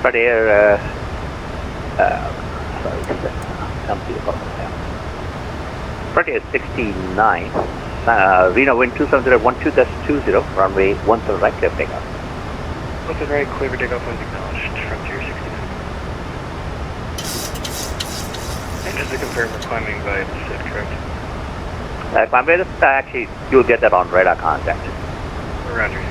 Frontier, sorry, come to the Frontier 69, Reno wind 27012-20, runway 17 right, clear for takeoff. 17 right, clear for takeoff, winds acknowledged, Frontier 69. And just to confirm, we're climbing by the SID, correct? Climb by the actually, you'll get that on radar contact. Roger.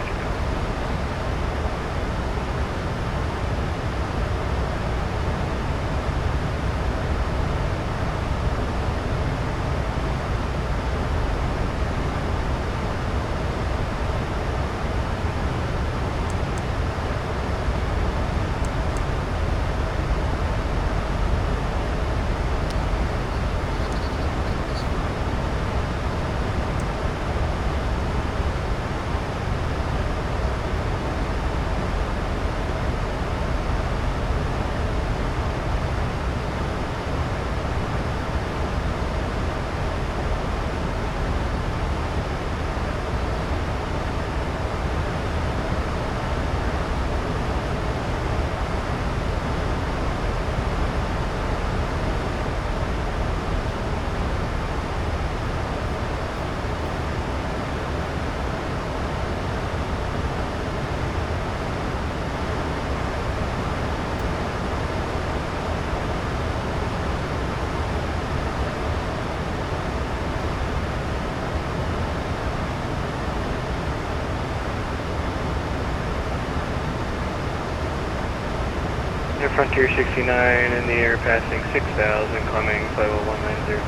Frontier 69 in the air, passing 6,000, climbing 50190.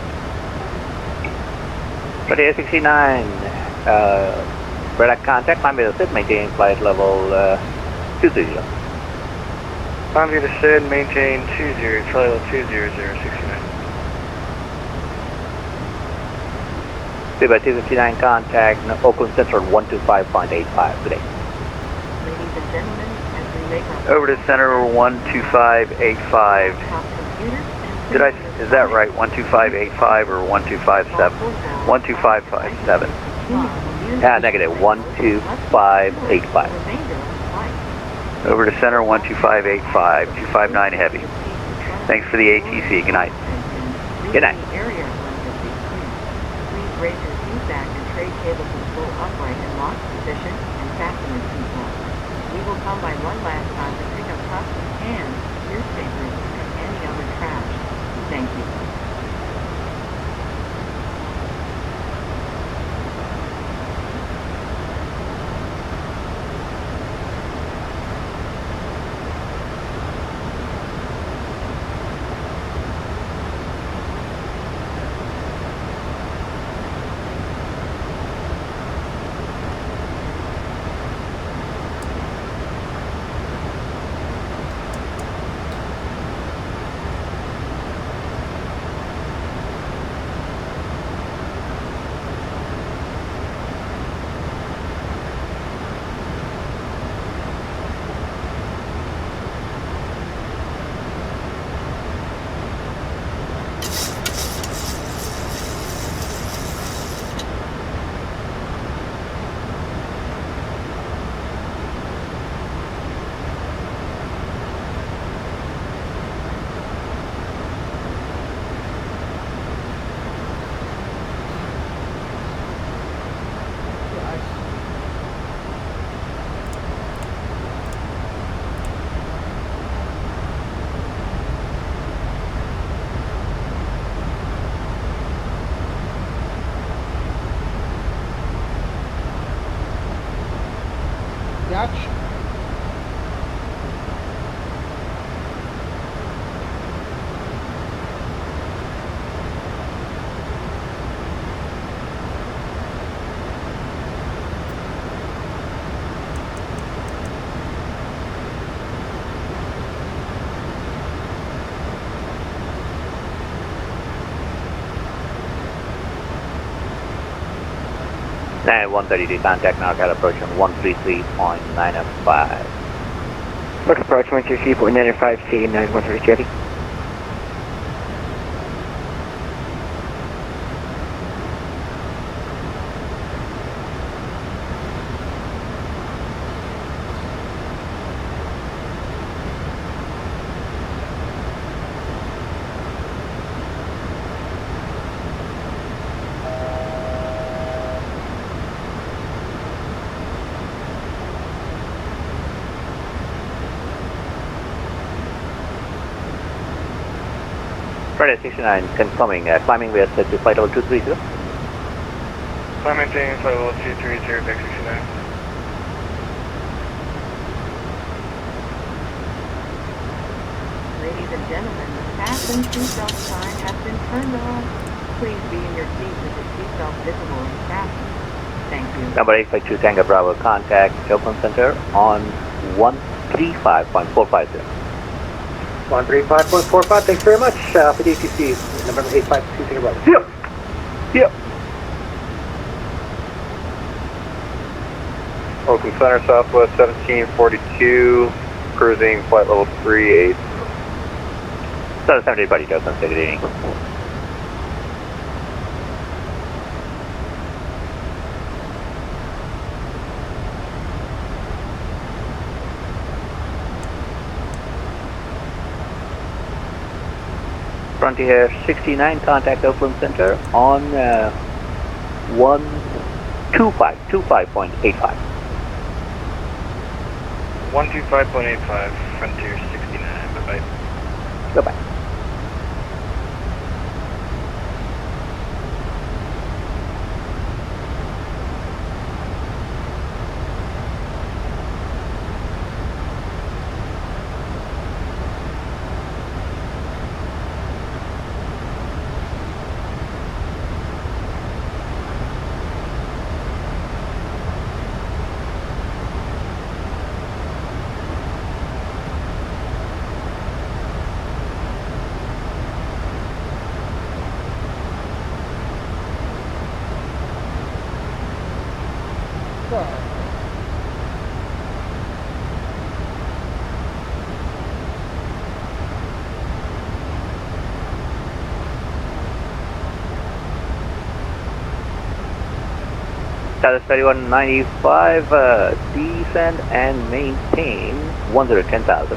Frontier 69, radar contact, climb by the SID, maintain flight level 230. Climb via the SID, maintain 20, flight level 20069. Clear by 259 contact, Oakland Central 125.85 today. Ladies and gentlemen, as we make our Over to center 12585. top computers and Is that right? 12585 or 1257? 12557. Yeah, negative 12585. remainder of the flight. Over to center 12585, 259 heavy. Thanks for the ATC. Good night. Good night. The area around the screen. Please raise your seat back and tray cable to the full upright and lock position and fasten your seatbelt. We will come by one last time to pick up cups and newspapers and any other trash. Thank you. Catch. And 130 contact now, got approach on 133.905. Look approach 123.905 C9130 Jetty. Friday 69 confirming, climbing west to flight level 230. Climb maintaining flight level 230, back 69. Ladies and gentlemen, the fasten seatbelt sign has been turned off. Please be in your seat with the seatbelt visible and fastened. Thank you. Number 852 Tango Bravo, contact Oakland Center on 135.450. 135.45, thanks very much. For DCC, November 852 Tango Bravo. Yep. Yep. Oakland Center, Southwest 1742, cruising flight level 38. So 78 buddy, Oakland City, good evening. Frontier 69, contact Oakland Center on 125.85. 125.85, Frontier 69, bye-bye. Goodbye. Status 3195, descend and maintain 1010,000. So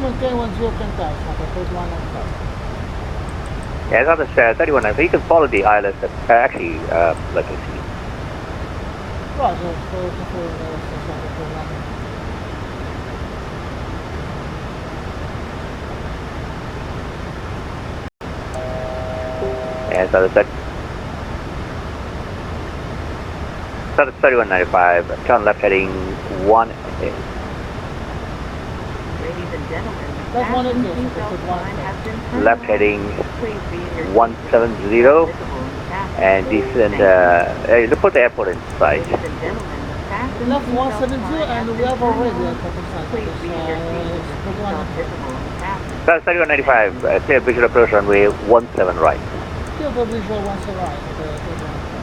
maintain 1010,000, okay, 3195. Yeah, it's on the 3195. You can follow the ILS. Actually, let me see. Roger, so for And so that's 3195, turn left heading 1. Ladies and gentlemen, the That's one fasten it is, seatbelt it's a sign has been turned Left off. heading Please be in your seat 170 visible and fastened. and descend, look for the airport in sight. Ladies and gentlemen, the fasten left seatbelt 170 sign has and we been have turned already a off. couple signs. Please be in your seat with the seatbelt visible and fastened. Status 3195, clear visual approach runway 17 right. Still the visual once arrived, the 3195.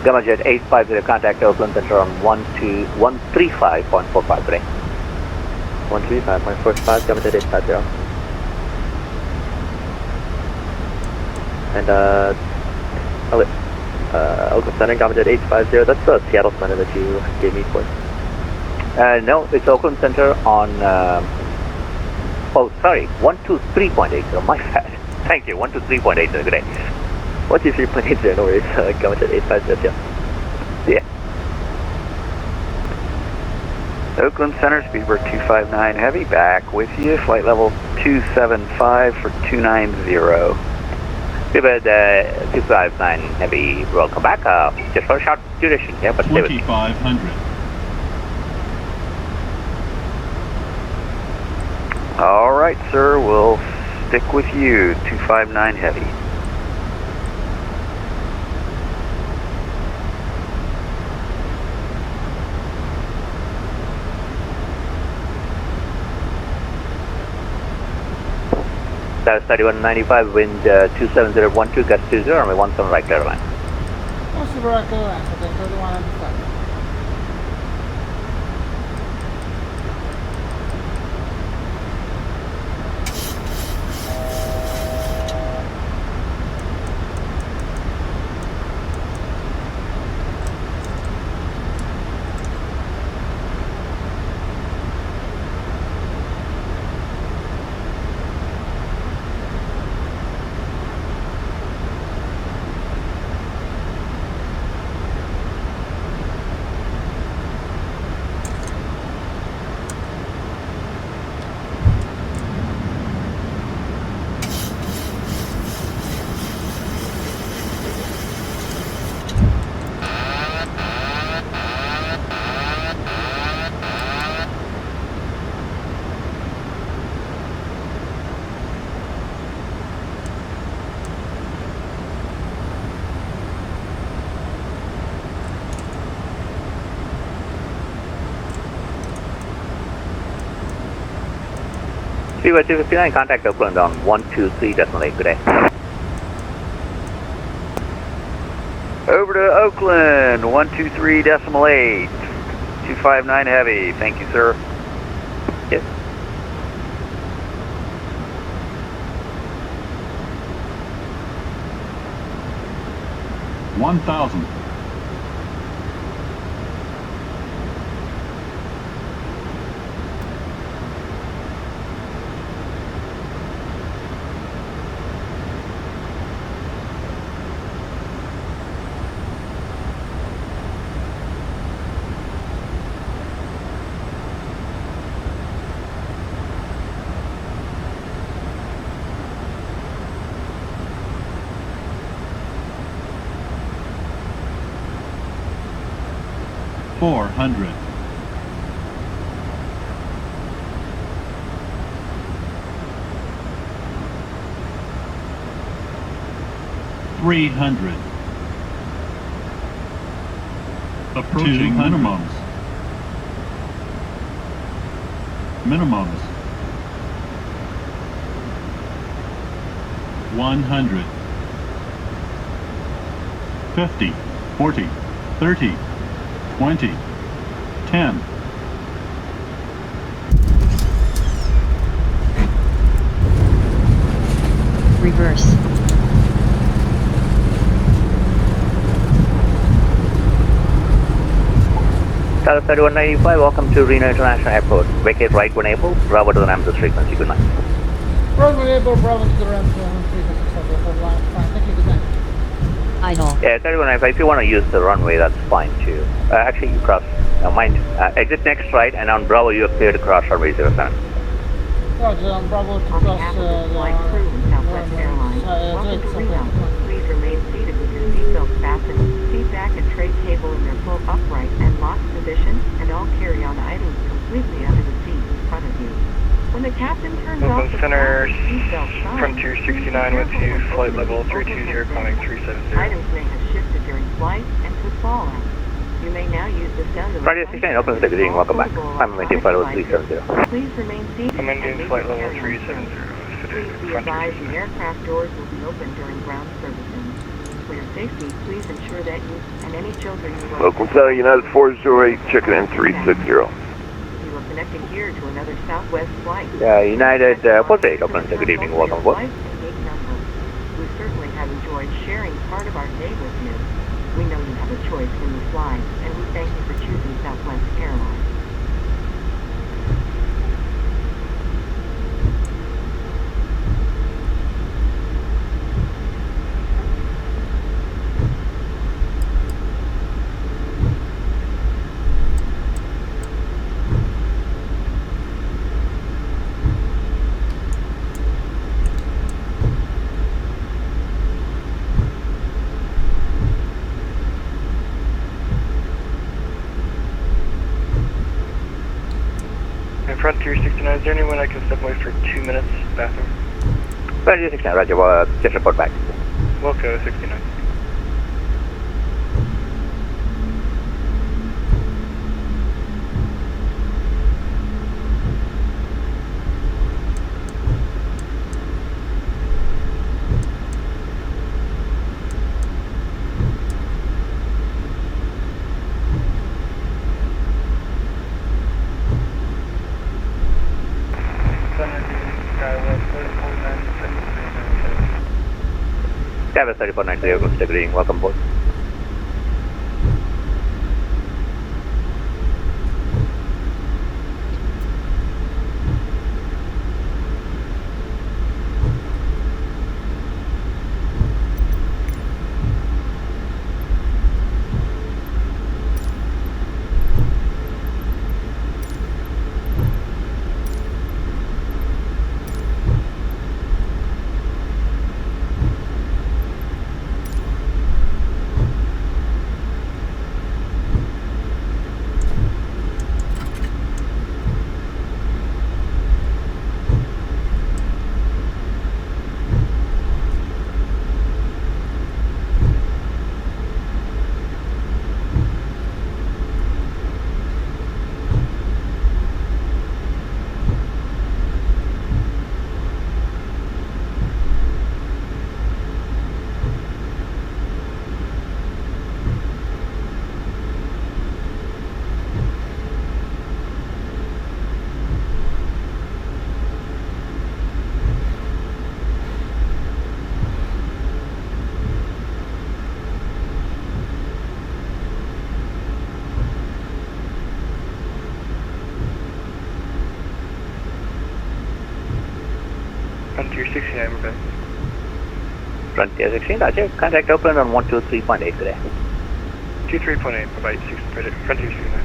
Gamma Jet 850, contact Oakland Center on 135.45 today. 135.45, Gamma Jet 850. And, Oakland Center, Gamma Jet 850, that's the Seattle Center that you gave me for. No, it's Oakland Center on, oh, sorry, 123.80, my bad. Thank you, 123.80, good day. 123.80, no worries, Gamma Jet 850, yeah. Yeah. Oakland Center, Speedbird 259 Heavy, back with you, flight level 275 for 290. Speedbird 259 Heavy, welcome back. Just for a short duration here, but stay with me. 2500. All right, sir, we'll stick with you, 259 Heavy. That was 3195, wind 27012, gust 20, runway 17 right clear line. 17 right clear line, so 3195. Speedway 259, contact Oakland on 123.8, good day. Over to Oakland, 123.8, 259 heavy. Thank you, sir. Yes. $1,000. $400. $300. Approaching minimums. Minimums. 100. 50. 40. 30. 20, 10. Reverse. Tower 3195, welcome to Reno International Airport. Vacate right when able, Bravo to the Ramses frequency, good night. Bravo when able, Bravo to the Ramses frequency, fine, thank you, good night. Idle. Yeah, 3195, if you want to use the runway, that's fine too. Actually, you cross, mind, exit next right, and on Bravo you are clear to cross runway 07. Roger, on Bravo to On cross behalf of the flight crew and Southwest Airlines, welcome to Reno. Please remain seated with your seatbelts fastened, seat back and tray cable in their full upright and locked position, and all carry-on items completely under the seat in front of you. When the captain turns off the Center, seatbelt sign, Frontier 69 with you, flight level 320, climbing 370. items may have shifted during flight and could fall out. You may now use the cellular. Frontier 69, open the good evening, welcome back. I'm maintain flight level 370. Please remain seated. I'm Indian flight level 370. Please be advised the aircraft doors will be open during ground servicing. For your safety, please ensure that you and any children you are... Local Center United 408, checking in 360. You are connected here to another Southwest flight. United 48, open the good evening, welcome aboard. We certainly have enjoyed sharing part of our day with you. We know you have a choice when you fly, and we thank you for choosing Southwest Airlines. Frontier 69, is there anyone I can step away for 2 minutes, bathroom? Frontier 69, roger, just report back. Wilco 69. 3493, Oakland, stay greeting, welcome aboard. Frontier 69, we're back. Frontier 16, Roger, contact Oakland on 123.8 today. 23.8, provide Frontier 69.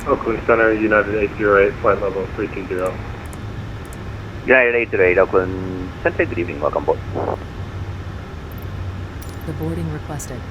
Oakland Center, United 808, flight level 320. United 808, Oakland Center, good evening, welcome aboard. The boarding requested.